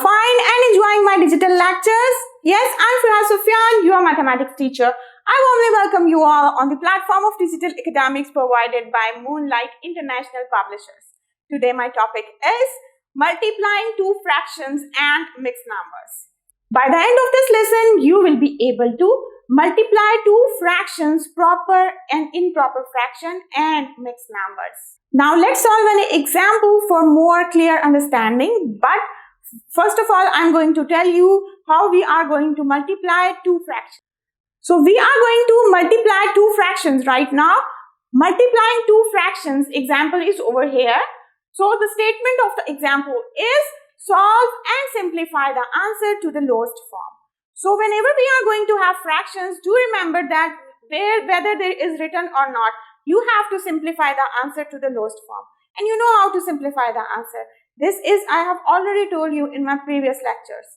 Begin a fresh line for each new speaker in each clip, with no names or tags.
fine and enjoying my digital lectures? Yes, I'm Firas Sufyan, your mathematics teacher. I warmly welcome you all on the platform of digital academics provided by Moonlight International Publishers. Today my topic is multiplying two fractions and mixed numbers. By the end of this lesson, you will be able to multiply two fractions, proper and improper fraction, and mixed numbers. Now let's solve an example for more clear understanding, but first of all, I'm going to tell you how we are going to multiply two fractions. So we are going to multiply two fractions right now. Multiplying two fractions example is over here. So the statement of the example is solve and simplify the answer to the lowest form. So whenever we are going to have fractions, do remember that whether there is written or not, you have to simplify the answer to the lowest form. And you know how to simplify the answer. This is, I have already told you in my previous lectures.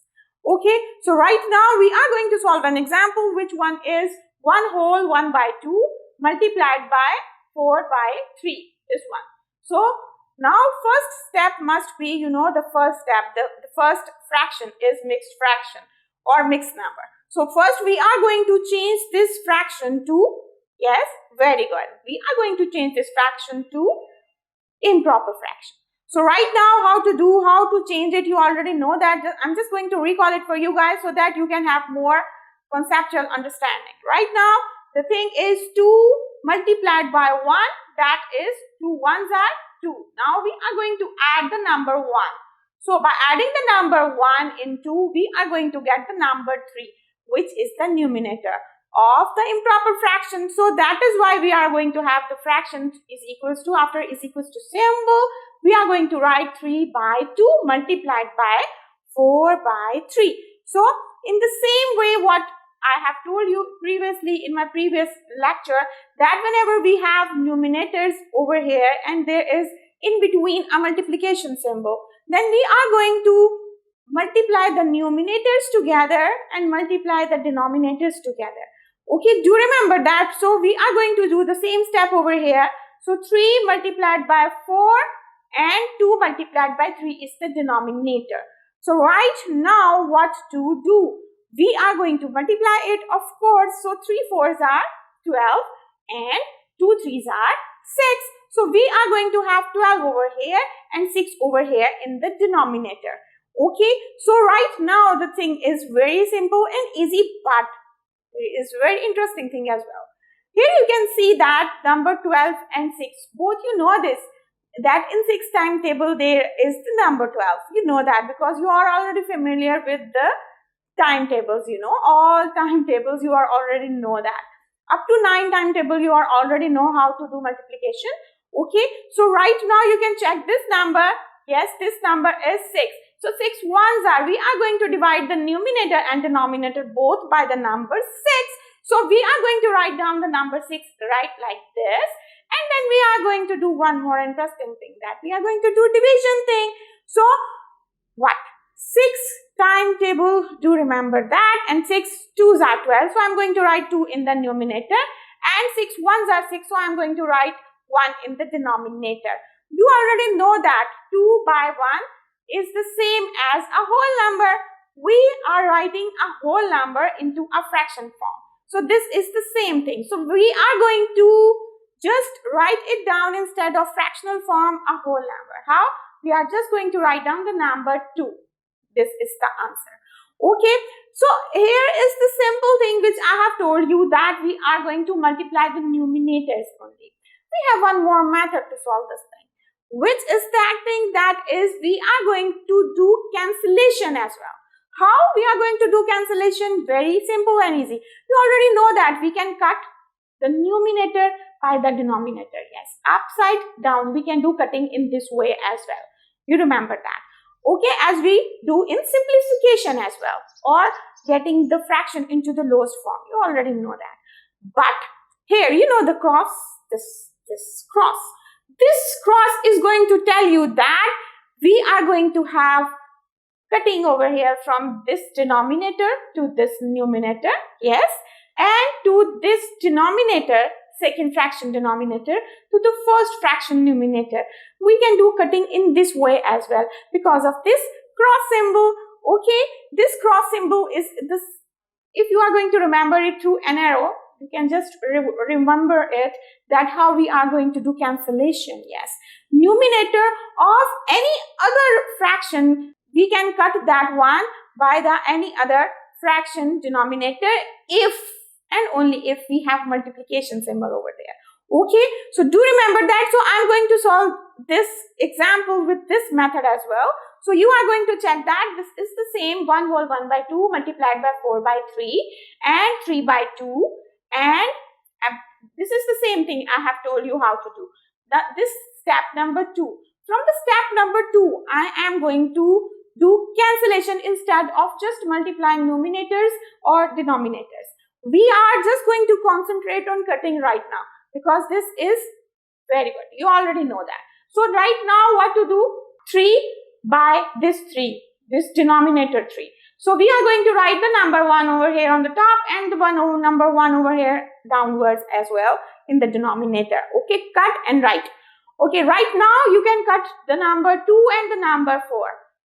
Okay, so right now we are going to solve an example, which one is 1 whole 1 by 2 multiplied by 4 by 3, this one. So now first step must be, the first step, the first fraction is mixed fraction or mixed number. So first we are going to change this fraction to, yes, very good. We are going to change this fraction to improper fraction. So right now how to change it, you already know that. I'm just going to recall it for you guys so that you can have more conceptual understanding. Right now the thing is 2 multiplied by 1, that is 2 ones are 2. Now we are going to add the number 1. So by adding the number 1 in 2, we are going to get the number 3, which is the numerator of the improper fraction. So that is why we are going to have the fraction is equals to, after is equals to symbol, we are going to write 3 by 2 multiplied by 4 by 3. So in the same way what I have told you previously in my previous lecture, that whenever we have numerators over here and there is in between a multiplication symbol, then we are going to multiply the numerators together and multiply the denominators together. Okay, do remember that. So we are going to do the same step over here. So 3 multiplied by 4 and 2 multiplied by 3 is the denominator. So right now what to do? We are going to multiply it, of course. So 3 4s are 12 and 2 3s are 6. So we are going to have 12 over here and 6 over here in the denominator. Okay, so right now the thing is very simple and easy, but it is very interesting thing as well. Here you can see that number 12 and 6, both you know this, that in 6 timetable there is the number 12. You know that because you are already familiar with the timetables, all timetables you are already know that. Up to 9 timetable you are already know how to do multiplication. Okay, so right now you can check this number. Yes, this number is 6. So 6 ones are, we are going to divide the numerator and denominator both by the number 6. So we are going to write down the number 6 right like this. And then we are going to do one more interesting thing, that we are going to do division thing. So what? 6 timetable, do remember that, and 6 2s are 12. So I'm going to write 2 in the numerator and 6 1s are 6. So I'm going to write 1 in the denominator. You already know that 2 by 1 is the same as a whole number. We are writing a whole number into a fraction form. So this is the same thing. So we are going to just write it down instead of fractional form, a whole number. How? We are just going to write down the number 2. This is the answer. Okay. So here is the simple thing which I have told you, that we are going to multiply the numerators only. We have one more method to solve this thing. Which is that thing, that is we are going to do cancellation as well. How we are going to do cancellation? Very simple and easy. You already know that we can cut the numerator by the denominator. Yes, upside down we can do cutting in this way as well. You remember that. Okay, as we do in simplification as well, or getting the fraction into the lowest form. You already know that. But here, the cross, this cross. This cross is going to tell you that we are going to have cutting over here from this denominator to this numerator, yes, and to this denominator, second fraction denominator, to the first fraction numerator. We can do cutting in this way as well because of this cross symbol Okay, this cross symbol is this. If you are going to remember it through an arrow, you can just remember it, that how we are going to do cancellation. Yes, numerator of any other fraction, we can cut that one by the any other fraction denominator if and only if we have multiplication symbol over there. Okay, so do remember that. So I'm going to solve this example with this method as well. So you are going to check that this is the same 1 whole 1 by 2 multiplied by 4 by 3 and 3 by 2, and this is the same thing I have told you how to do. This step number 2. From the step number 2, I am going to do cancellation instead of just multiplying numerators or denominators. We are just going to concentrate on cutting right now because this is very good. You already know that. So right now what to do? 3 by this 3, this denominator 3. So we are going to write the number 1 over here on the top and the number 1 over here downwards as well in the denominator. Okay, cut and write. Okay, right now you can cut the number 2 and the number 4.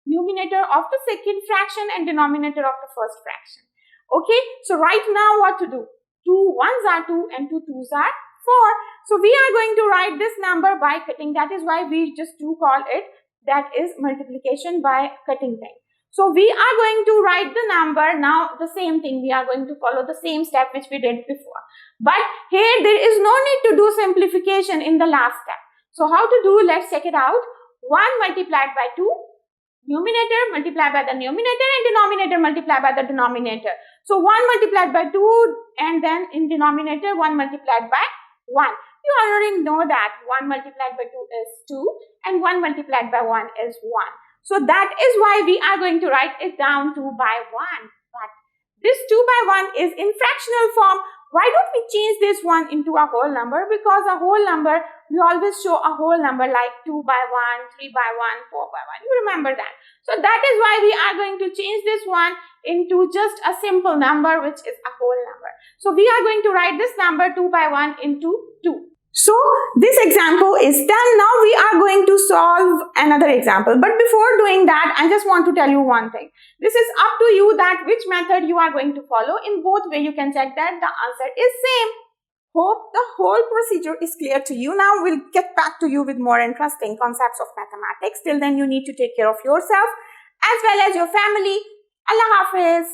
Numerator of the second fraction and denominator of the first fraction. Okay, so right now what to do? 2 1s are 2 and 2 2s are 4. So we are going to write this number by cutting. That is why we just do call it, that is multiplication by cutting thing. So we are going to write the number now, the same thing. We are going to follow the same step which we did before. But here there is no need to do simplification in the last step. So how to do? Let's check it out. 1 multiplied by 2, numerator multiplied by the numerator and denominator multiplied by the denominator. So 1 multiplied by 2 and then in denominator 1 multiplied by 1. You already know that 1 multiplied by 2 is 2 and 1 multiplied by 1 is 1. So that is why we are going to write it down 2 by 1. But this 2 by 1 is in fractional form. Why don't we change this one into a whole number? Because a whole number, we always show a whole number like 2 by 1, 3 by 1, 4 by 1. You remember that. So that is why we are going to change this one into just a simple number which is a whole number. So we are going to write this number 2 by 1 into 2. So this example is done. Now we are going to solve another example. But before doing that, I just want to tell you one thing. This is up to you that which method you are going to follow. In both ways, you can check that the answer is same. Hope the whole procedure is clear to you. Now we'll get back to you with more interesting concepts of mathematics. Till then, you need to take care of yourself as well as your family. Allah Hafiz.